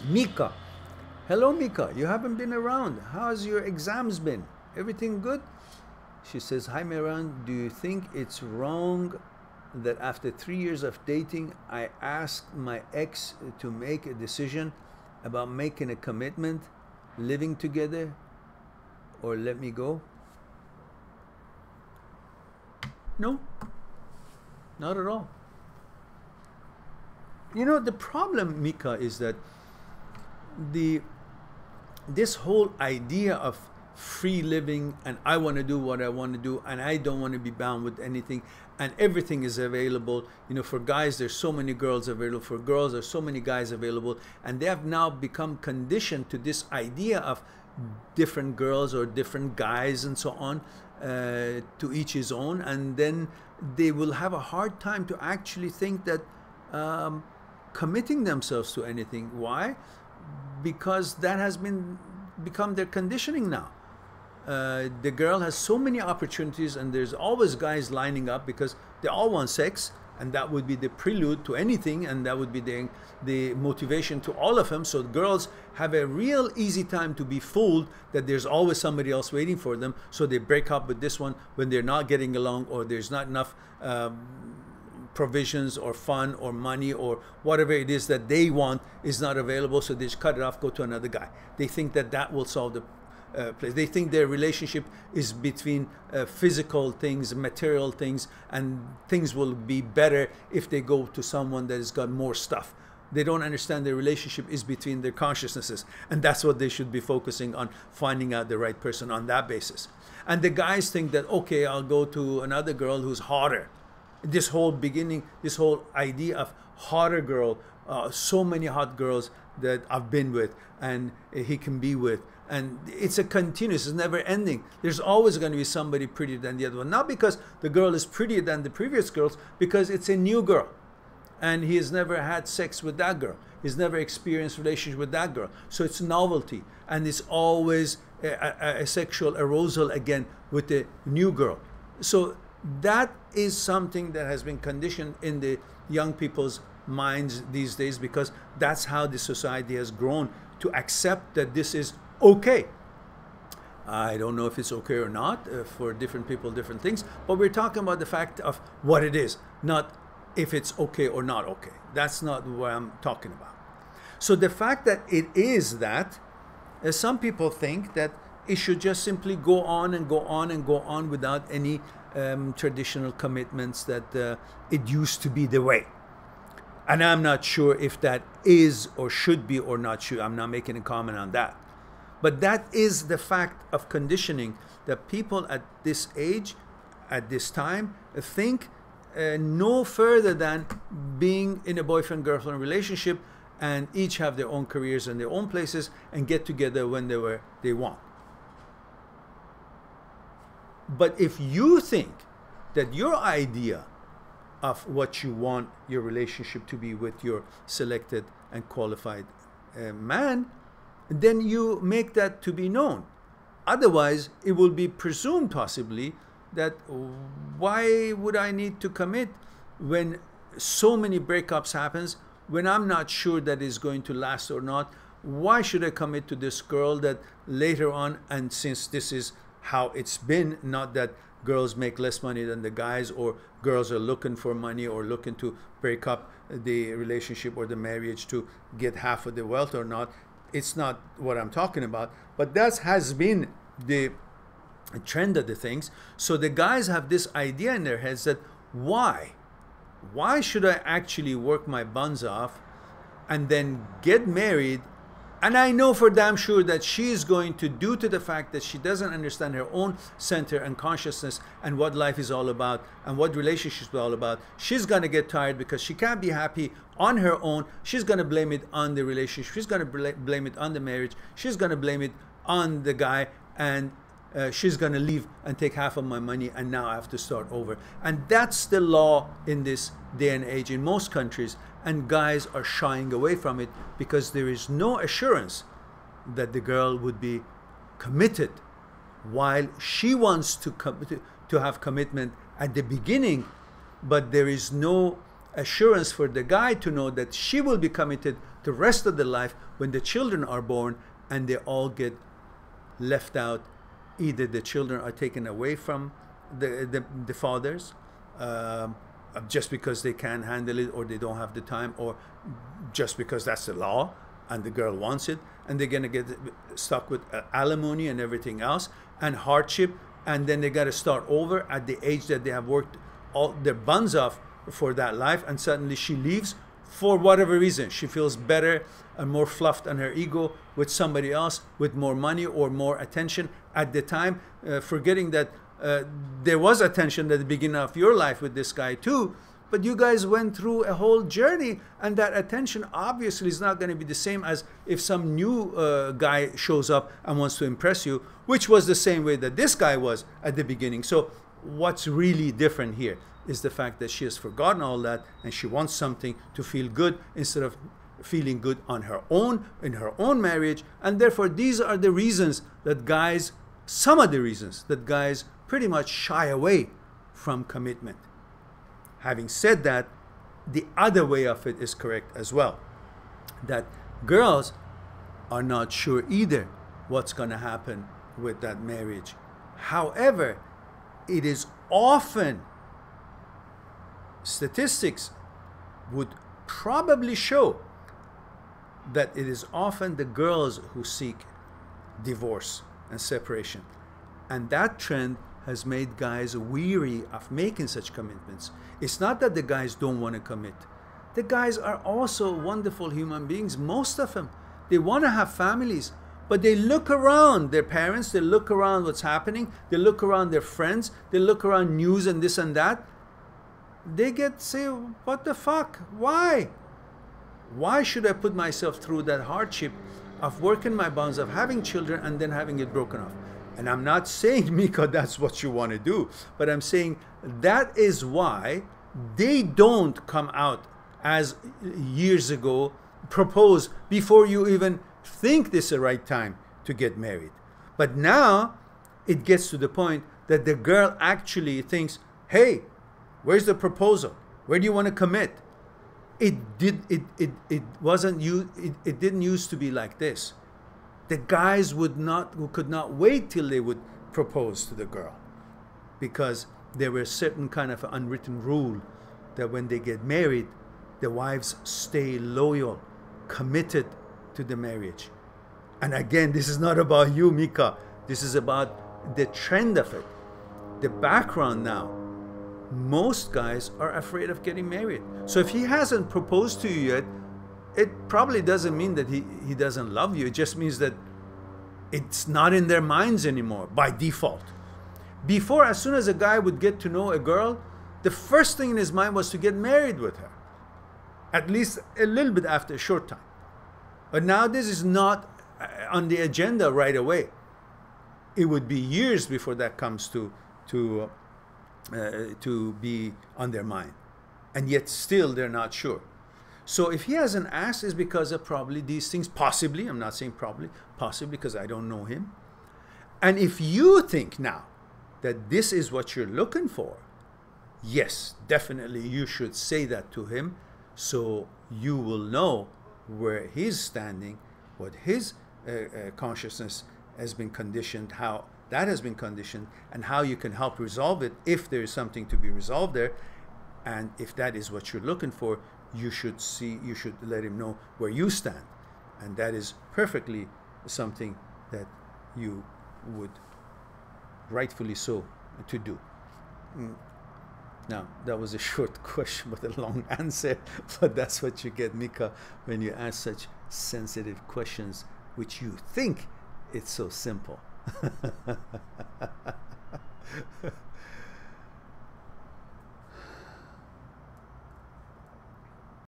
Mika. Hello, Mika. You haven't been around. How's your exams been? Everything good? She says, hi, Mehran. Do you think it's wrong that after 3 years of dating, I asked my ex to make a decision about making a commitment, living together, or let me go? No, not at all. You know, the problem, Mika, is that this whole idea of free living, and I want to do what I want to do, and I don't want to be bound with anything, and everything is available. You know, for guys, there's so many girls available. For girls, there's so many guys available. And they have now become conditioned to this idea of different girls or different guys and so on, to each his own. And then they will have a hard time to actually think that committing themselves to anything. Why? Because that has become their conditioning now. The girl has so many opportunities, and there's always guys lining up because they all want sex, and that would be the prelude to anything, and that would be the motivation to all of them. So girls have a real easy time to be fooled that there's always somebody else waiting for them, so they break up with this one when they're not getting along, or there's not enough provisions or fun or money or whatever it is that they want is not available, so they just cut it off, go to another guy. They think that that will solve the place. They think their relationship is between physical things, material things, and things will be better if they go to someone that has got more stuff. They don't understand their relationship is between their consciousnesses, and that's what they should be focusing on, finding out the right person on that basis. And the guys think that, okay, I'll go to another girl who's hotter. This whole beginning, this whole idea of hotter girl, so many hot girls that I've been with and he can be with, and it's a continuous, it's never ending. There's always going to be somebody prettier than the other one, not because the girl is prettier than the previous girls, because it's a new girl and he has never had sex with that girl, he's never experienced relationship with that girl, so it's novelty, and it's always a sexual arousal again with the new girl. So that is something that has been conditioned in the young people's minds these days, because that's how the society has grown to accept that this is okay. I don't know if it's okay or not. For different people, different things. But we're talking about the fact of what it is, not if it's okay or not okay. That's not what I'm talking about. So the fact that it is that, some people think that it should just simply go on and go on and go on without any traditional commitments, that it used to be the way. And I'm not sure if that is or should be or not should. I'm not making a comment on that. But that is the fact of conditioning, that people at this age, at this time, think no further than being in a boyfriend-girlfriend relationship, and each have their own careers and their own places and get together when they want. But if you think that your idea of what you want your relationship to be with your selected and qualified man, then you make that to be known. Otherwise, it will be presumed possibly that why would I need to commit when so many breakups happens, when I'm not sure that it's going to last or not? Why should I commit to this girl that later on, and since this is how it's been, not that girls make less money than the guys, or girls are looking for money or looking to break up the relationship or the marriage to get half of the wealth or not. It's not what I'm talking about, but that has been the trend of the things. So the guys have this idea in their heads that why should I actually work my buns off and then get married? And I know for damn sure that she is going to, due to the fact that she doesn't understand her own center and consciousness and what life is all about and what relationships are all about, she's going to get tired because she can't be happy on her own. She's going to blame it on the relationship. She's going to blame it on the marriage. She's going to blame it on the guy, and she's going to leave and take half of my money, and now I have to start over. And that's the law in this day and age in most countries, and guys are shying away from it because there is no assurance that the girl would be committed, while she wants to have commitment at the beginning, but there is no assurance for the guy to know that she will be committed the rest of the life when the children are born and they all get left out. Either the children are taken away from the fathers just because they can't handle it, or they don't have the time, or just because that's the law and the girl wants it, and they're going to get stuck with alimony and everything else and hardship, and then they got to start over at the age that they have worked all their buns off for that life, and suddenly she leaves for whatever reason. She feels better and more fluffed on her ego with somebody else with more money or more attention at the time, forgetting that there was attention at the beginning of your life with this guy too, but you guys went through a whole journey, and that attention obviously is not going to be the same as if some new guy shows up and wants to impress you, which was the same way that this guy was at the beginning. So what's really different here is the fact that she has forgotten all that, and she wants something to feel good instead of feeling good on her own, in her own marriage. And therefore these are the reasons that guys, some of the reasons that guys pretty much shy away from commitment. Having said that, the other way of it is correct as well, that girls are not sure either what's going to happen with that marriage. However, it is often, statistics would probably show that it is often the girls who seek divorce and separation. And that trend has made guys weary of making such commitments. It's not that the guys don't want to commit. The guys are also wonderful human beings, most of them. They want to have families, but they look around their parents, they look around what's happening, they look around their friends, they look around news and this and that. They say, what the fuck? Why? Why should I put myself through that hardship of working my bonds, of having children and then having it broken off? And I'm not saying, Mika, that's what you want to do, but I'm saying that is why they don't come out as years ago, propose before you even think this is the right time to get married. But now it gets to the point that the girl actually thinks, hey, where's the proposal? Where do you want to commit? It didn't used to be like this. The guys could not wait till they would propose to the girl, because there were certain kind of unwritten rule that when they get married, the wives stay loyal, committed to the marriage. And again, this is not about you, Mika. This is about the trend of it. The background now. Most guys are afraid of getting married. So if he hasn't proposed to you yet, it probably doesn't mean that he doesn't love you. It just means that it's not in their minds anymore by default. Before, as soon as a guy would get to know a girl, the first thing in his mind was to get married with her. At least a little bit after a short time. But now this is not on the agenda right away. It would be years before that comes to be on their mind. And yet still they're not sure. So if he hasn't asked, it's because of probably these things, possibly, I'm not saying probably, possibly because I don't know him. And if you think now that this is what you're looking for, yes, definitely you should say that to him, so you will know where he's standing, what his consciousness has been conditioned, how that has been conditioned, and how you can help resolve it if there is something to be resolved there. And if that is what you're looking for, you should let him know where you stand. And that is perfectly something that you would rightfully so to do. Now, that was a short question but a long answer, but that's what you get, Mika, when you ask such sensitive questions, which you think it's so simple.